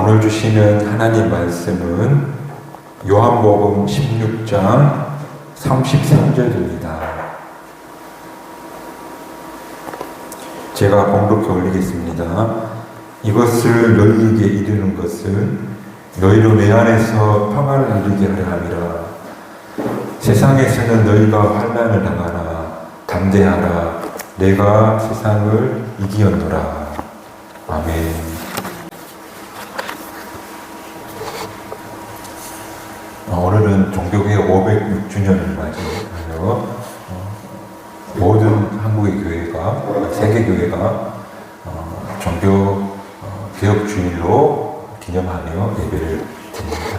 오늘 주시는 하나님 말씀은 요한복음 16장 33절입니다. 제가 봉독해 올리겠습니다. 이것을 너희에게 이르는 것은 너희로 내 안에서 평안을 누리게 하려 함이라. 세상에서는 너희가 환난을 당하나 담대하라. 내가 세상을 이기었노라. 아멘. 오늘은 종교개혁 506주년을 맞이하여 모든 한국의 교회가, 세계교회가 종교 개혁주일로 기념하며 예배를 드립니다.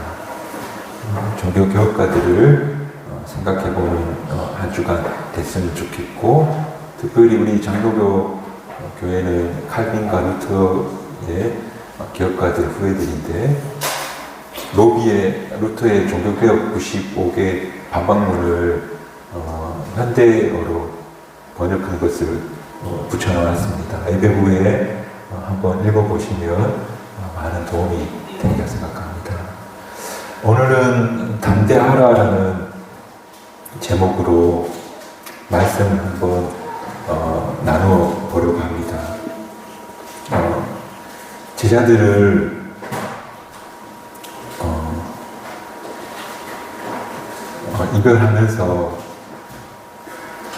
종교 개혁가들을 생각해보는 한 주간 됐으면 좋겠고, 특별히 우리 장로교 교회는 칼빈과 루터의 개혁가들 후예들인데, 루터의 종교개혁 95개 반박문을 현대어로 번역한 것을 붙여놓았습니다. 예배 후에 한번 읽어보시면 많은 도움이 되리라 생각합니다. 오늘은 담대하라라는 제목으로 말씀을 한번 나눠보려고 합니다. 제자들을 이별하면서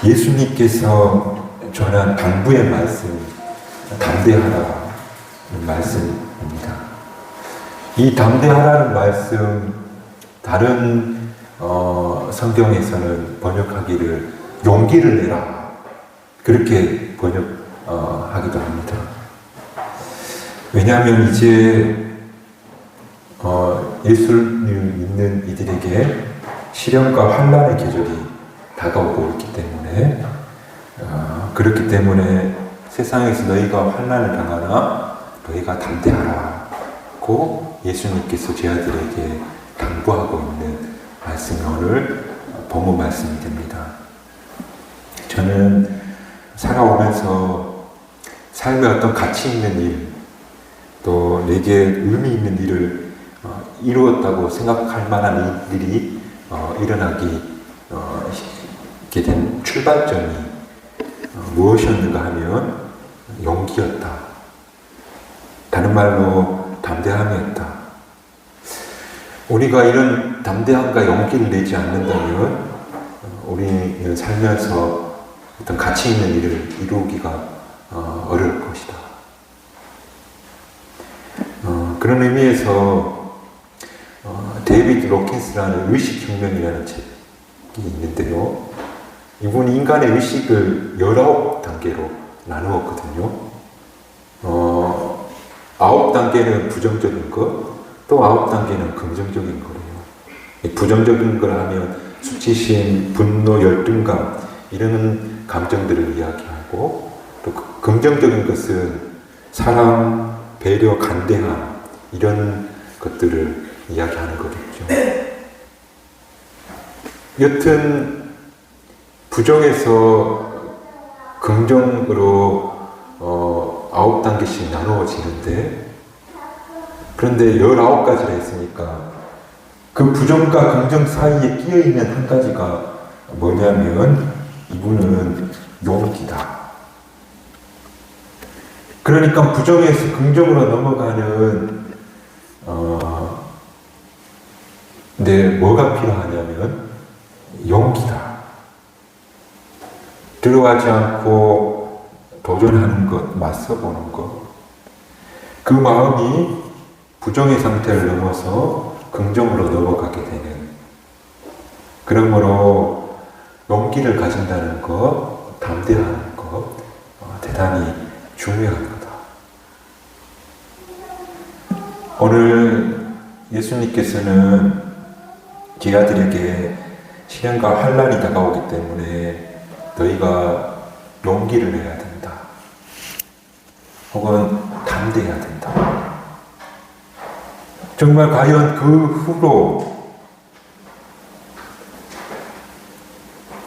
예수님께서 전한 당부의 말씀, 담대하라는 말씀입니다. 이 담대하라는 말씀, 다른 성경에서는 번역하기를 용기를 내라, 그렇게 번역하기도 합니다. 왜냐하면 이제 예수를 믿는 이들에게 시련과 환난의 계절이 다가오고 있기 때문에, 그렇기 때문에 세상에서 너희가 환난을 당하나 너희가 담대하라고 예수님께서 제자들에게 당부하고 있는 말씀이 오늘 본문 말씀이 됩니다. 저는 살아오면서 삶의 어떤 가치 있는 일, 또 내게 의미 있는 일을 이루었다고 생각할 만한 일들이 일어나게 된 출발점이 무엇이었는가 하면 용기였다. 다른 말로 담대함이었다. 우리가 이런 담대함과 용기를 내지 않는다면 우리는 살면서 어떤 가치 있는 일을 이루기가 어려울 것이다. 그런 의미에서 데이비드 로킨스라는 의식혁명이라는 책이 있는데요. 이분이 인간의 의식을 19단계로 나누었거든요. 9단계는 부정적인 것, 또 9단계는 긍정적인 거예요. 부정적인 걸 하면 수치심, 분노, 열등감, 이런 감정들을 이야기하고, 또 긍정적인 것은 사랑, 배려, 간대함, 이런 것들을 이야기하는 거겠죠. 여튼 부정에서 긍정으로 9단계씩 나누어지는데, 그런데 19가지를 했으니까 그 부정과 긍정 사이에 끼어있는 한 가지가 뭐냐면 이분은 용기다. 그러니까 부정에서 긍정으로 넘어가는 근데 뭐가 필요하냐면 용기다. 들어가지 않고 도전하는 것, 맞서보는 것. 그 마음이 부정의 상태를 넘어서 긍정으로 넘어가게 되는, 그러므로 용기를 가진다는 것, 담대하는 것, 대단히 중요한 거다. 오늘 예수님께서는 제자들에게 시련과 환난이 다가오기 때문에 너희가 용기를 내야 된다. 혹은 담대해야 된다. 정말 과연 그 후로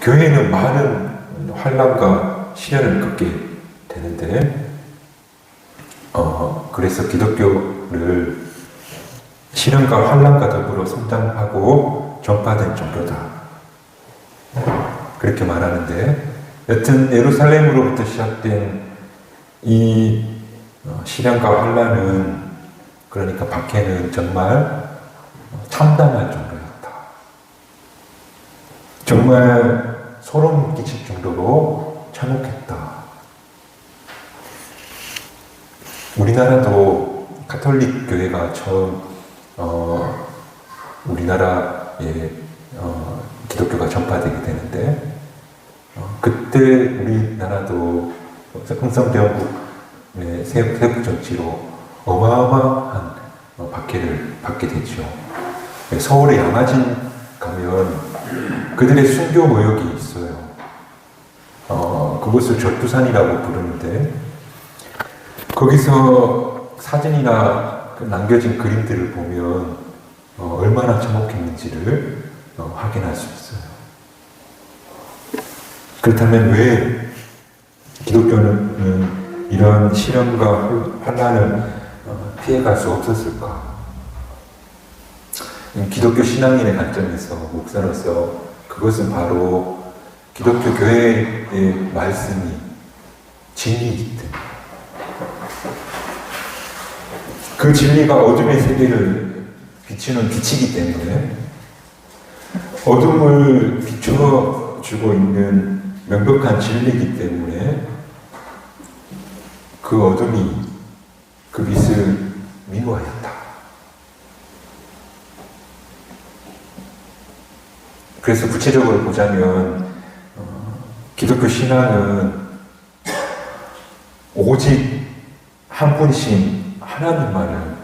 교회는 많은 환난과 시련을 겪게 되는데, 그래서 기독교를 시련과 환난과 더불어 성장하고 전파된 종교다. 그렇게 말하는데, 여튼 예루살렘으로부터 시작된 이 시련과 환난은, 그러니까 박해는 정말 참담한 정도였다. 정말 소름 끼칠 정도로 참혹했다. 우리나라도 가톨릭 교회가 처음 우리나라에 기독교가 전파되게 되는데, 그때 우리나라도 흥성대원국의 세국 정치로 어마어마한 박해를 받게 되죠. 서울의 양화진 가면 그들의 순교 모욕이 있어요. 그곳을 절두산이라고 부르는데, 거기서 사진이나 남겨진 그림들을 보면 얼마나 참혹했는지를 확인할 수 있어요. 그렇다면 왜 기독교는 이런 시련과 환난을 피해갈 수 없었을까? 기독교 신앙인의 관점에서, 목사로서 그것은 바로 기독교 교회의 말씀이 진리이기 때문에, 그 진리가 어둠의 세계를 비추는 빛이기 때문에, 어둠을 비춰주고 있는 명백한 진리이기 때문에 그 어둠이 그 빛을 미워하였다. 그래서 구체적으로 보자면 기독교 신앙은 오직 한 분이신 하나님만을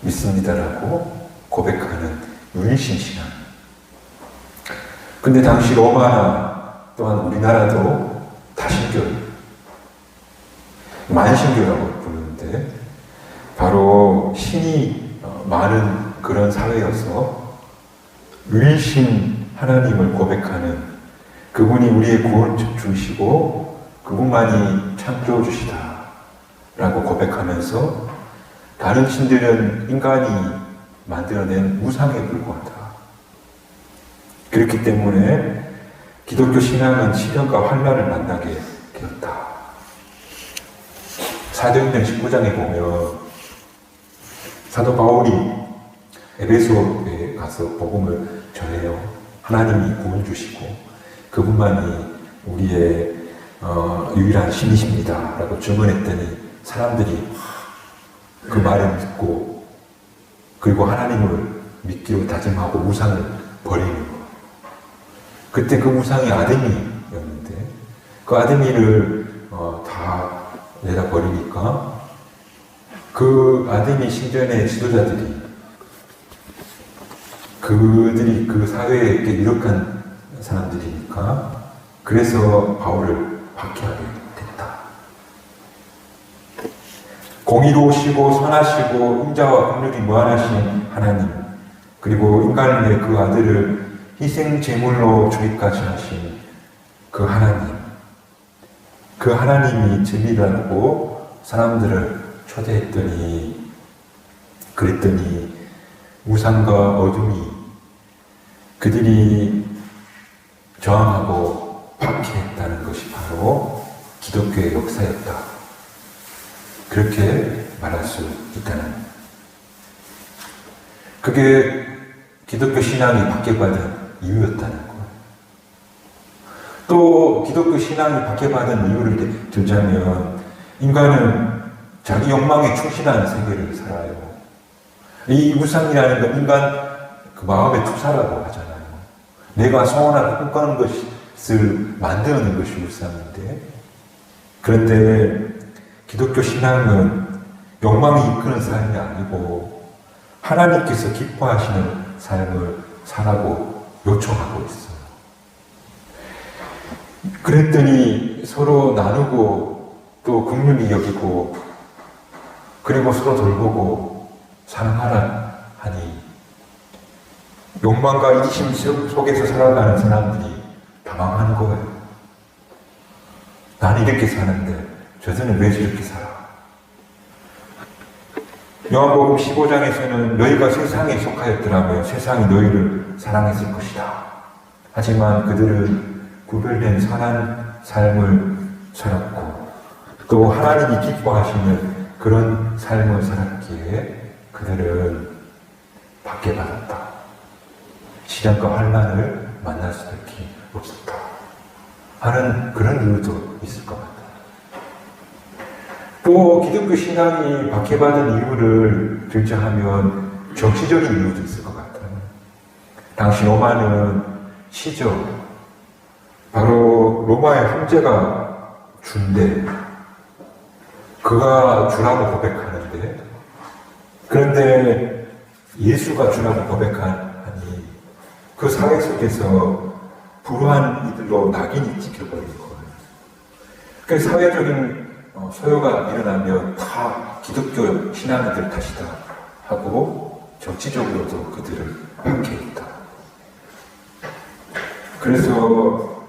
믿습니다라고 고백하는 유일신 신앙. 근데 당시 로마나 또한 우리나라도 다신교, 만신교라고 부르는데, 바로 신이 많은 그런 사회여서 유일신 하나님을 고백하는, 그분이 우리의 구원 주시고 그분만이 창조해 주시다 라고 고백하면서, 다른 신들은 인간이 만들어낸 우상에 불과하다. 그렇기 때문에 기독교 신앙은 시련과 환난을 만나게 되었다. 사도행전 19장에 보면 사도 바울이 에베소에 가서 복음을 전해요. 하나님이 구원 주시고 그분만이 우리의 유일한 신이십니다 라고 증언했더니, 사람들이 그 말을 믿고, 그리고 하나님을 믿기로 다짐하고 우상을 버리는 거. 그때 그 우상이 아데미였는데, 그 아데미를 다 내다버리니까 그 아데미 신전의 지도자들이, 그들이 그 사회에 유력한 사람들이니까, 그래서 바울을 박해하게 됐다. 공의로우시고 선하시고 인자와 긍휼이 무한하신 하나님, 그리고 인간을 위해 그 아들을 희생 제물로 주기까지 하신 그 하나님, 그 하나님이 진리라고 사람들을 초대했더니, 그랬더니 우상과 어둠이 그들이 저항하고 박해했다는 것이 바로 기독교의 역사였다. 그렇게 말할 수 있다는, 그게 기독교 신앙이 박해받은 이유였다는 거예요. 또 기독교 신앙이 박해받은 이유를 들자면, 인간은 자기 욕망에 충실한 세계를 살아요. 이 우상이라는 건 인간 그 마음의 투사라고 하잖아요. 내가 소원하고 꿈꾸는 것을 만드는 것이 우상인데, 그런데 기독교 신앙은 욕망이 이끄는 삶이 아니고 하나님께서 기뻐하시는 삶을 살라고 요청하고 있어요. 그랬더니 서로 나누고 또 긍휼히 여기고, 그리고 서로 돌보고 사랑하라 하니, 욕망과 이기심 속에서 살아가는 사람들이 당황하는 거예요. 나는 이렇게 사는데 저들은 왜 저렇게 살아? 요한복음 15장에서는 너희가 세상에 속하였더라면 세상이 너희를 사랑했을 것이다. 하지만 그들은 구별된 선한 삶을 살았고 또 하나님이 기뻐하시는 그런 삶을 살았기에 그들은 박해받았다. 시련과 환난을 만날 수밖에 없었다 하는 그런 이유도 있을 것 같아요. 또 기독교 신앙이 박해받은 이유를 들자하면 정치적인 이유도 있을 것 같아요. 당시 로마는 시죠. 바로 로마의 황제가 주인데 그가 주라고 고백하는데 그런데 예수가 주라고 고백하니 그 사회 속에서 불우한 이들로 낙인이 찍혀버린 거예요. 그 사회적인 소요가 일어나면 다 기독교 신앙인들 탓이다 하고 정치적으로도 그들을 박해했다. 그래서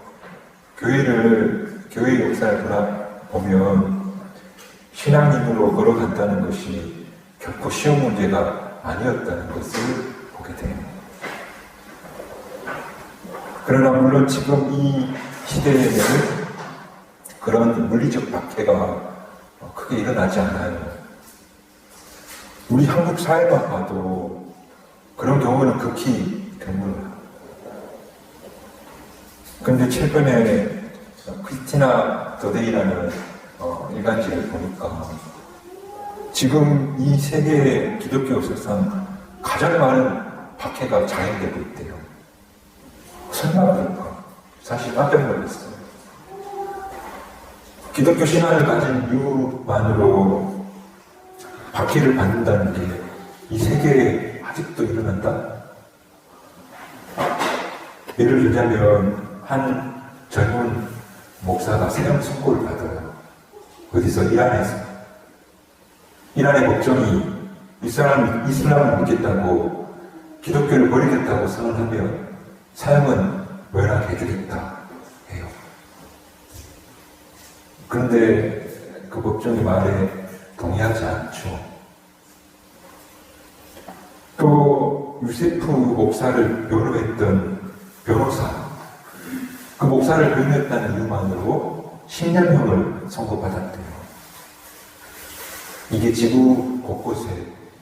교회의 역사를 돌아보면 신앙인으로 걸어간다는 것이 결코 쉬운 문제가 아니었다는 것을 보게 됩니다. 그러나 물론 지금 이 시대에는 그런 물리적 박해가 크게 일어나지 않아요. 우리 한국 사회만 봐도 그런 경우는 극히 드물어요. 그런데 최근에 크리스티나 더데이라는 일간지를 보니까 지금 이 세계 기독교 역사상 가장 많은 박해가 자행되고 있대요. 설마 그럴까? 사실 깜짝 놀랐어요. 기독교 신앙을 가진 이유만으로 박해를 받는다는 게 이 세계에 아직도 일어난다? 예를 들자면 한 젊은 목사가 세형 선고를 받아요. 어디서? 이란에서. 이란의 법정이 이슬람을 믿겠다고 기독교를 버리겠다고 선언하면 사형은 면하게해주겠다 해요. 그런데 그 법정의 말에 동의하지 않죠. 또 유세프 목사를 변호했던 변호사, 그 목사를 변호했다는 이유만으로 10년형을 선고받았대요. 이게 지구 곳곳에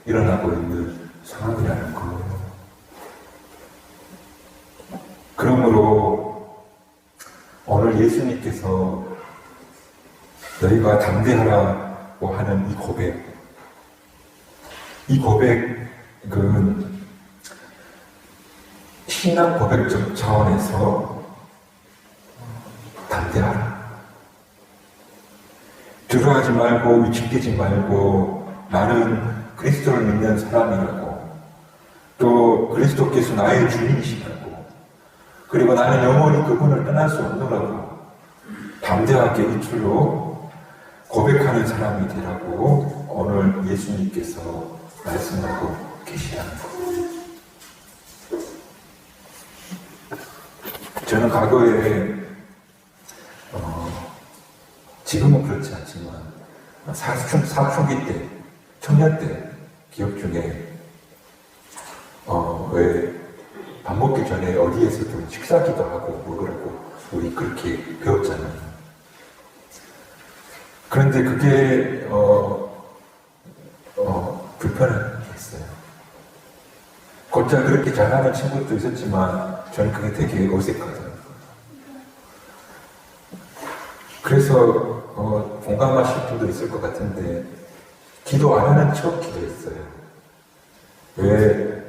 일어나고 있는 상황이라는 거예요. 그러므로 오늘 예수님께서 너희가 담대하라고 하는 이 고백은 신앙 고백적 차원에서 담대하라. 두려워하지 말고 위축되지 말고 나는 그리스도를 믿는 사람이라고 또 그리스도께서 나의 주님이시라고 그리고 나는 영원히 그분을 떠날 수 없노라고 담대하게 이 줄로 고백하는 사람이 되라고 오늘 예수님께서 말씀하고 계시다는 겁니다. 저는 과거에 지금은 그렇지 않지만 사춘기 때, 청년 때 기억 중에 왜 밥 먹기 전에 어디에서도 식사기도 하고 먹으라고 우리 그렇게 배웠잖아요. 그런데 그게 불편한 게 있어요. 곧잘 그렇게 잘하는 친구도 있었지만 저는 그게 되게 어색하더라고요. 그래서 공감하실 분도 있을 것 같은데 기도 안 하는 척 기도했어요. 왜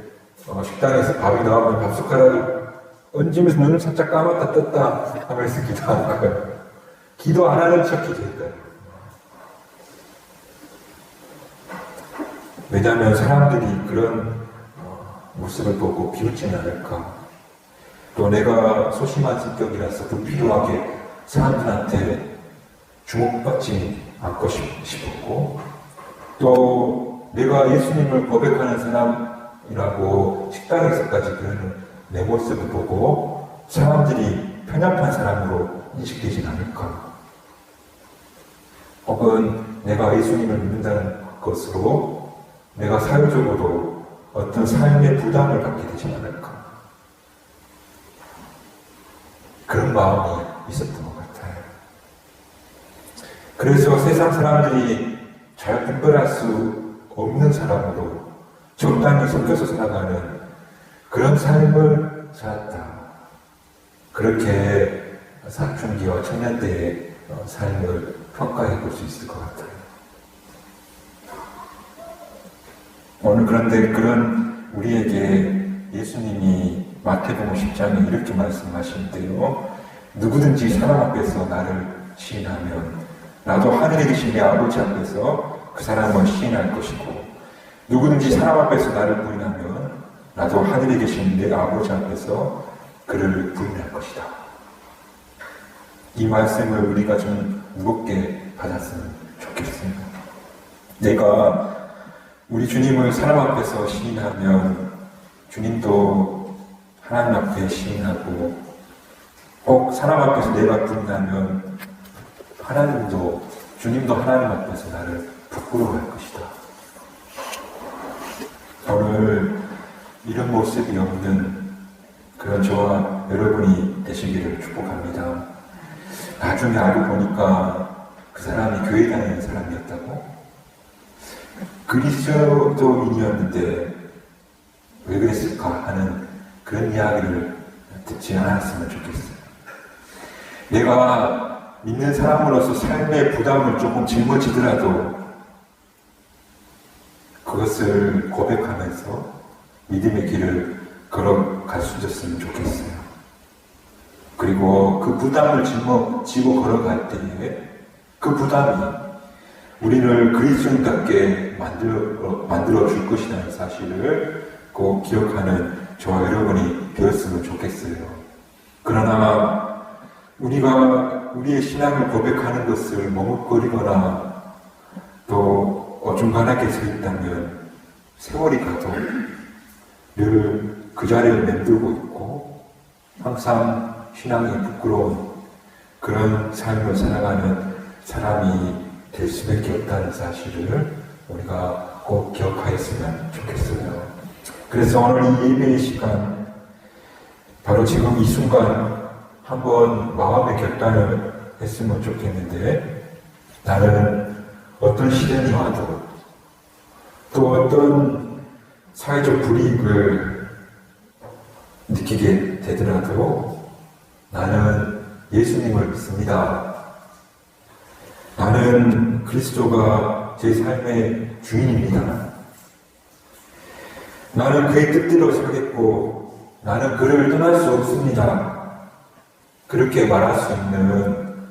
식당에서 밥이 나오면 밥 숟가락을 얹으면서 눈을 살짝 감았다 떴다 하면서 기도하는 거예요. 기도 안 하는 척 기도했어요. 왜냐하면 사람들이 그런 모습을 보고 비웃지는 않을까. 또 내가 소심한 성격이라서 불필요하게 사람들한테 주목받지 않고 싶었고 또 내가 예수님을 고백하는 사람이라고 식당에서까지 그러는 내 모습을 보고 사람들이 편협한 사람으로 인식되진 않을까. 혹은 내가 예수님을 믿는다는 것으로 내가 사회적으로 어떤 삶의 부담을 갖게 되지 않을까. 그런 마음이 있었던 것 같아요. 그래서 세상 사람들이 잘 분별할 수 없는 사람으로 적당히 섞여서 살아가는 그런 삶을 살았다. 그렇게 사춘기와 청년대의 삶을 평가해 볼 수 있을 것 같아요. 오늘 그런데 그런 우리에게 예수님이 마태복음 10장에 이렇게 말씀하시는데요. 누구든지 사람 앞에서 나를 시인하면 나도 하늘에 계신 내 아버지 앞에서 그 사람을 시인할 것이고, 누구든지 사람 앞에서 나를 부인하면 나도 하늘에 계신 내 아버지 앞에서 그를 부인할 것이다. 이 말씀을 우리가 좀 무겁게 받았으면 좋겠습니다. 내가 우리 주님을 사람 앞에서 시인하면 주님도 하나님 앞에 시인하고, 꼭 사람 앞에서 내가 부인하면 주님도 하나님 앞에서 나를 부끄러워할 것이다. 오늘 이런 모습이 없는 그런 저와 여러분이 되시기를 축복합니다. 나중에 알고 보니까 그 사람이 교회 다니는 사람이었다고? 그리스도인이었는데 왜 그랬을까 하는 그런 이야기를 듣지 않았으면 좋겠어요. 내가 믿는 사람으로서 삶의 부담을 조금 짊어지더라도 그것을 고백하면서 믿음의 길을 걸어갈 수 있었으면 좋겠어요. 그리고 그 부담을 짊어지고 걸어갈 때에 그 부담이 우리를 그리스도인답게 만들어 줄 것이라는 사실을 꼭 기억하는 저와 여러분이 되었으면 좋겠어요. 그러나 우리가 우리의 신앙을 고백하는 것을 머뭇거리거나 또 어중간하게 서 있다면 세월이 가도 늘 그 자리를 맴돌고 있고 항상 신앙이 부끄러운 그런 삶을 살아가는 사람이 될 수밖에 없다는 사실을 우리가 꼭 기억하였으면 좋겠어요. 그래서 오늘 이 예배의 시간, 바로 지금 이 순간 한번 마음의 결단을 했으면 좋겠는데, 나는 어떤 시련이 와도 또 어떤 사회적 불이익을 느끼게 되더라도 나는 예수님을 믿습니다. 나는 그리스도가 제 삶의 주인입니다. 나는 그의 뜻대로 살겠고 나는 그를 떠날 수 없습니다. 그렇게 말할 수 있는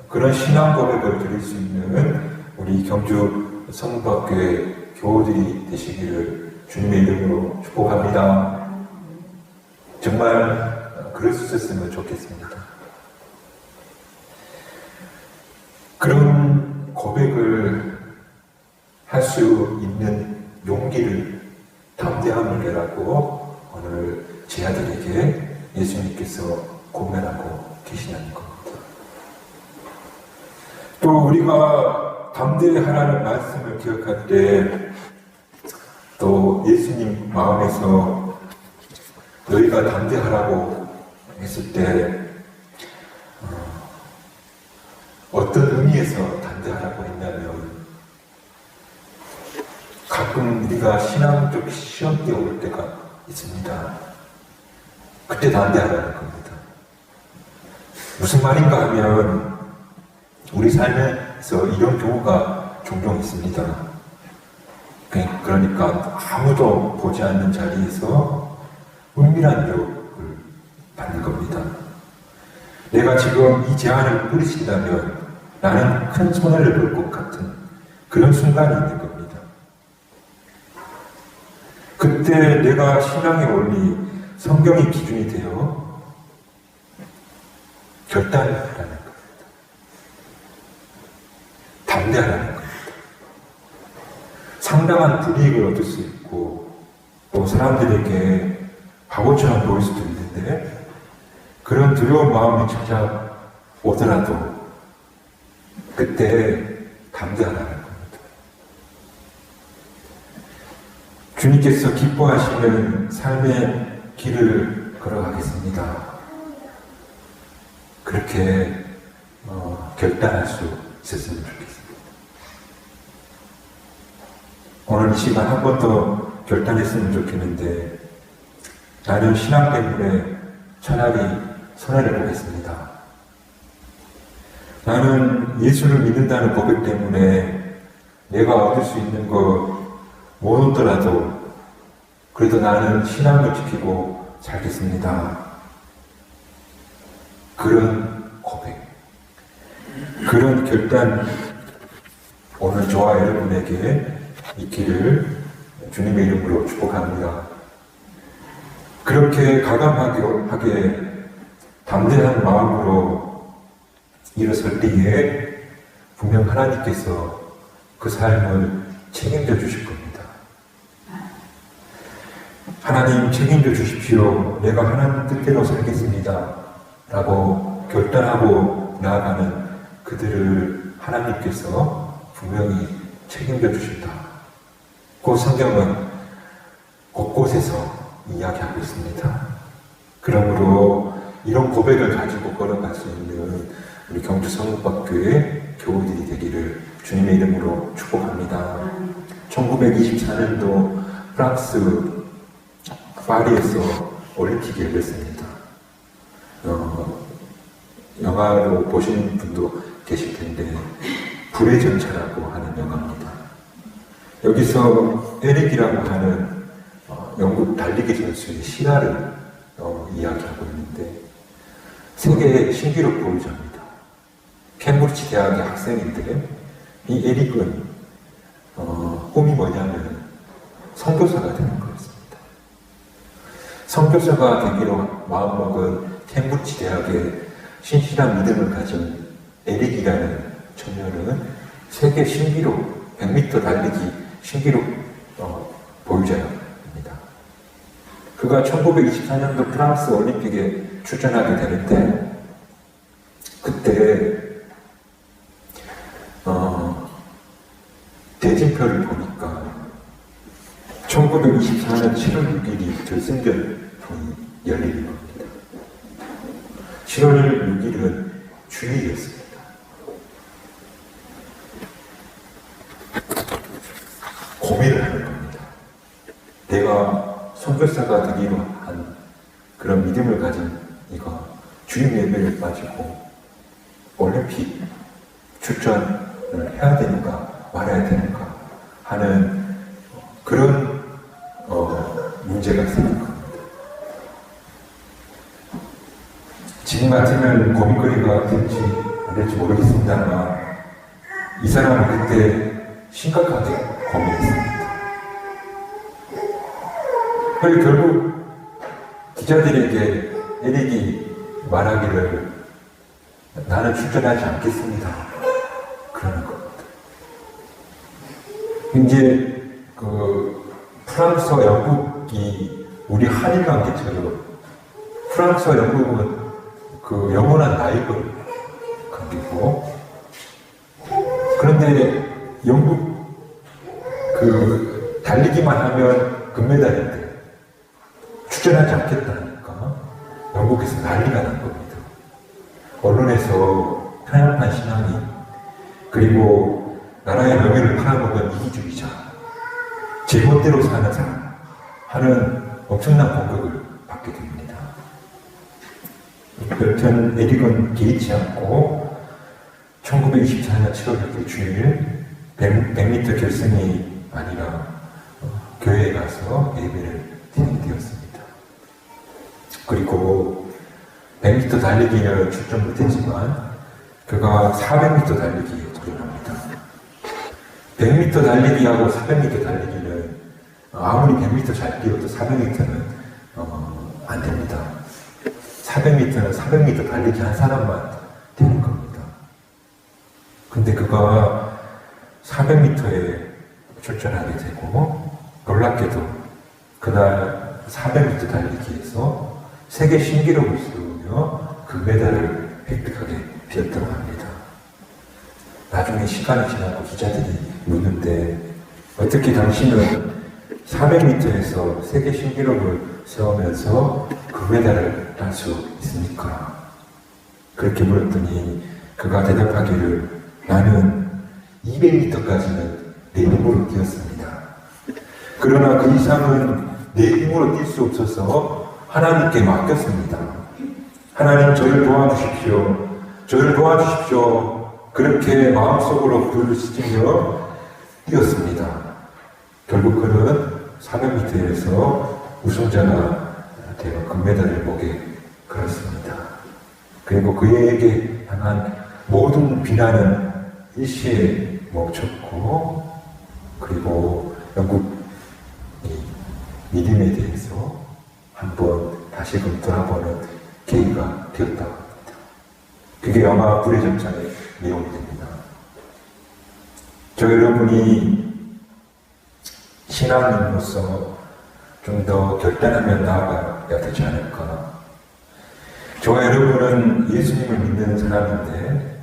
그런 신앙 고백을 드릴 수 있는 우리 경주 성북학교의 교우들이 되시기를 주님의 이름으로 축복합니다. 정말 그럴 수 있었으면 좋겠습니다. 그런 고백을 할 수 있는 용기를, 담대함을 내라고 오늘 제 아들에게 예수님께서 고면하고 계시는 겁니다. 또 우리가 담대하라는 말씀을 기억할 때, 또 예수님 마음에서 너희가 담대하라고 했을 때 어떤 의미에서 담대하라고 했냐면, 가끔 우리가 신앙적 시험대에 올 때가 있습니다. 그때 담대하라는 겁니다. 무슨 말인가 하면 우리 삶에서 이런 경우가 종종 있습니다. 그러니까 아무도 보지 않는 자리에서 은밀한 유혹을 받는 겁니다. 내가 지금 이 제안을 뿌리친다면 나는 큰 손해를 볼 것 같은 그런 순간이 있는 겁니다. 그때 내가 신앙의 원리, 성경이 기준이 되어 결단을 하라는 겁니다. 담대하라는 겁니다. 상당한 불이익을 얻을 수 있고 또 사람들에게 바보처럼 보일 수도 있는데, 그런 두려운 마음이 찾아오더라도 그때 담대하라는 겁니다. 주님께서 기뻐하시는 삶의 길을 걸어가겠습니다. 그렇게 결단할 수 있었으면 좋겠습니다. 오늘 이 시간 한 번 더 결단했으면 좋겠는데, 나는 신앙 때문에 차라리 손해를 보겠습니다. 나는 예수를 믿는다는 고백 때문에 내가 얻을 수 있는 거 못 얻더라도 그래도 나는 신앙을 지키고 살겠습니다. 그런 고백, 그런 결단, 오늘 저와 여러분에게 있기를 주님의 이름으로 축복합니다. 그렇게 가감하게 담대한 마음으로 일어설 때에 분명 하나님께서 그 삶을 책임져 주실 겁니다. 하나님 책임져 주십시오. 내가 하나님 뜻대로 살겠습니다. 라고 결단하고 나아가는 그들을 하나님께서 분명히 책임져 주신다. 그 성경은 곳곳에서 이야기하고 있습니다. 그러므로 이런 고백을 가지고 걸어갈 수 있는 우리 경주 성북학교의 교우들이 되기를 주님의 이름으로 축복합니다. 1924년도 프랑스 파리에서 올림픽이 열렸습니다. 영화로 보신 분도 계실 텐데 불의 전차라고 하는 영화입니다. 여기서 에릭이라고 하는 영국 달리기 선수의 실화를 이야기하고 있는데 세계 신기록 보유자입니다. 캠브리지 대학의 학생인데 이 에릭은 꿈이 뭐냐면 선교사가 되는 거였습니다. 선교사가 되기로 마음먹은 캠브리지 대학의 신실한 믿음을 가진 에릭이라는 청년은 세계 신기록 100m 달리기 신기록 보유자입니다. 그가 1924년도 프랑스 올림픽에 출전하게 되는데 그때 대진표를 보니까 1924년 7월 6일이 결승전이 열리는 겁니다. 7월 6일은 주일이었습니다. 고민을 하는 겁니다. 내가 선교사가 되기로 한 그런 믿음을 가진 이가 주일 예배를 빠지고 올림픽 출전을 해야 되는가 말아야 되는가 하는 그런 문제가 생긴 겁니다. 지금 같으면 고민거리가 될지 안 될지 모르겠습니다만 이 사람은 그때 심각하게 고민했습니다. 그리고 결국 기자들에게 에릭이 말하기를 나는 출전하지 않겠습니다. 그러는 겁니다. 이제 프랑스와 영국이 우리 한일 관계처럼 프랑스와 영국은 영원한 라이벌 관계고 그런데 영국 달리기만 하면 금메달인데 출전하지 않겠다니까 영국에서 난리가 난 겁니다. 언론에서 편협한 신앙이 그리고 나라의 명예를 팔아먹은 이기주의자 제멋대로 사는 사람 하는 엄청난 공격을 받게 됩니다. 여튼 에릭은 개의치 않고 1924년 7월 6일 주일 100m 결승이 아니라 교회에 가서 예배를 드리게 되었습니다. 그리고 100m 달리기는 출전 못했지만 그가 400m 달리기에 도전합니다. 100m 달리기하고 400m 달리기는 아무리 100m 잘 뛰어도 400m는 안 됩니다. 400m는 400m 달리기 한 사람만 되는 겁니다. 근데 그가 400m에 출전하게 되고 놀랍게도 그날 400m 달리기에서 세계 신기록을 세우며 금메달을 획득하게 되었다고 합니다. 나중에 시간이 지나고 기자들이 묻는데 어떻게 당신은 400m에서 세계 신기록을 세우면서 금메달을 딸 수 있습니까? 그렇게 물었더니 그가 대답하기를 나는 200m까지는 내 힘으로 뛰었습니다. 그러나 그 이상은 내 힘으로 뛸 수 없어서 하나님께 맡겼습니다. 하나님 저를 도와주십시오. 저를 도와주십시오. 그렇게 마음속으로 부르짖으며 뛰었습니다. 결국 그는 400m에서 우승자가 되어 금메달을 목에 걸었습니다. 그리고 그에게 향한 모든 비난은 일시에 멈췄고, 그리고 영국 믿음에 대해서 한번 다시금 돌아보는 계기가 되었다고 합니다. 그게 영화 불의 전장의 내용이 됩니다. 저 여러분이 신앙인으로서 좀 더 결단하며 나아가야 되지 않을까. 저와 여러분은 예수님을 믿는 사람인데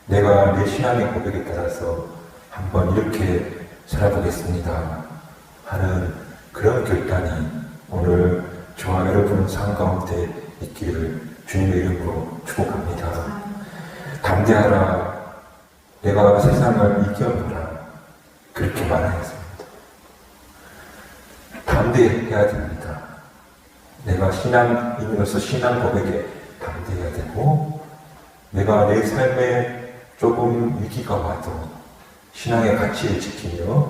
내가 내 신앙의 고백에 따라서 한번 이렇게 살아보겠습니다 하는 그런 결단이 오늘 저와 여러분 삶 가운데 있기를 주님의 이름으로 축복합니다. 담대하라, 내가 세상을 이겨노라, 그렇게 말하였습니다. 담대해야 됩니다. 내가 신앙인으로서 신앙 고백에 담대해야 되고, 내가 내 삶에 조금 위기가 와도 신앙의 가치를 지키며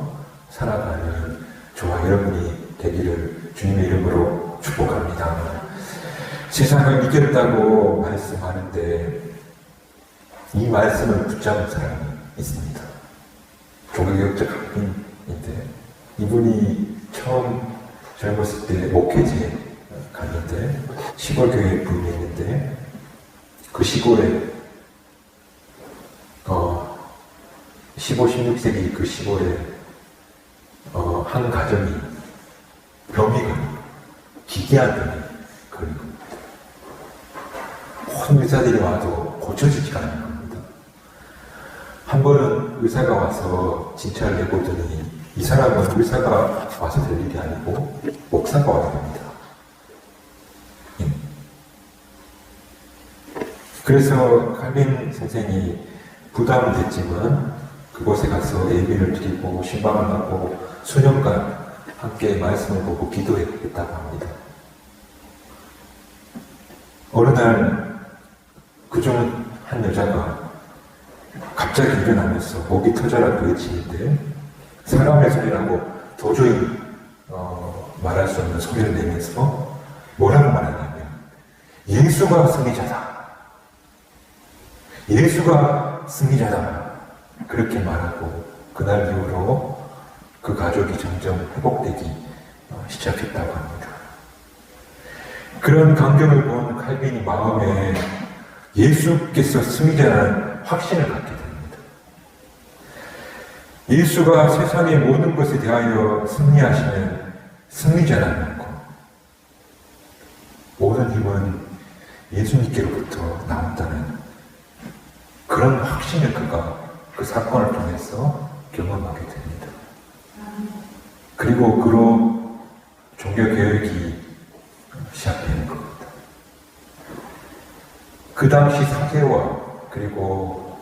살아가는 저와 여러분이 되기를 주님의 이름으로 축복합니다. 세상을 이겼다고 말씀하는데 이 말씀을 붙잡은 사람이 있습니다. 종교개혁자 강민인데 이분이 처음 젊었을 때 목회지에 갔는데 시골 교회에 부임했는데 그 시골에 15, 16세기 그 시골에 한 가정이 병이 걸리고 기괴한 병이 걸린 겁니다. 모든 의사들이 와도 고쳐지지가 않는 겁니다. 한 번은 의사가 와서 진찰을 해보더니 이 사람은 의사가 와서 될 일이 아니고 목사가 와야 됩니다. 그래서 칼빈 선생이 부담됐지만 그곳에 가서 예배를 드리고 신방을 하고 수년간 함께 말씀을 보고 기도했다고 합니다. 어느 날 그중 한 여자가 갑자기 일어나면서 목이 터져라 외치는데 사람의 소리라고 도저히 말할 수 없는 소리를 내면서 뭐라고 말하냐면 예수가 승리자다. 예수가 승리자다. 그렇게 말하고 그날 이후로 그 가족이 점점 회복되기 시작했다고 합니다. 그런 광경을 본 칼빈이 마음에 예수께서 승리자라는 확신을 갖게 됩니다. 예수가 세상의 모든 것에 대하여 승리하시는 승리자라는 것. 모든 힘은 예수님께로부터 나온다는 그런 확신을 그가 그 사건을 통해서 경험하게 됩니다. 그리고 그로 종교개혁이 시작되는 겁니다. 그 당시 사회와 그리고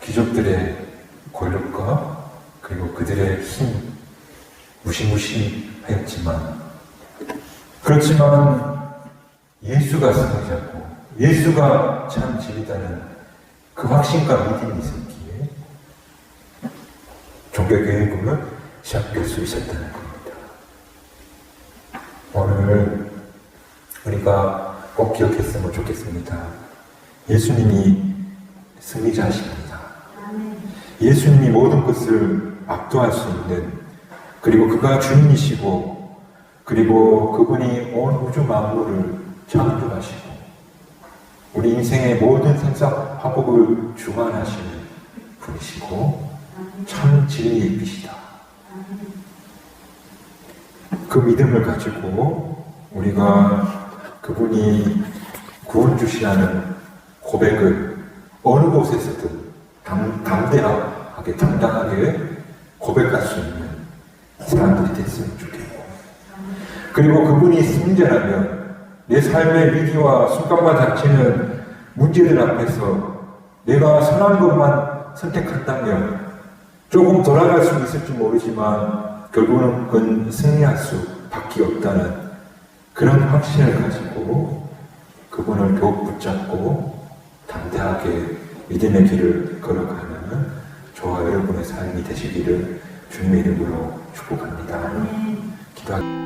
귀족들의 권력과 그리고 그들의 힘 무시무시하였지만 그렇지만 예수가 승리자고 예수가 참 진리다는 그 확신과 믿음이 있었기에 종교개혁은 시작될 수 있었다는 겁니다. 오늘 우리가 꼭 기억했으면 좋겠습니다. 예수님이 승리자십니다. 예수님이 모든 것을 압도할 수 있는, 그리고 그가 주인이시고, 그리고 그분이 온 우주 만물을 창조하시고 우리 인생의 모든 생사화복을 주관하시는 분이시고 참 진리의 빛이다. 그 믿음을 가지고 우리가 그분이 구원 주시라는 고백을 어느 곳에서든 담대하게 당당하게 고백할 수 있는 사람들이 됐으면 좋겠습니다. 그리고 그분이 승리자라면 내 삶의 위기와 순간마다 닥치는 문제들 앞에서 내가 선한 것만 선택한다면 조금 돌아갈 수 있을지 모르지만 결국은 그건 승리할 수밖에 없다는 그런 확신을 가지고 그분을 더욱 붙잡고 담대하게 믿음의 길을 걸어가는 저와 여러분의 삶이 되시기를 주님의 이름으로 축복합니다. 기도하겠습니다.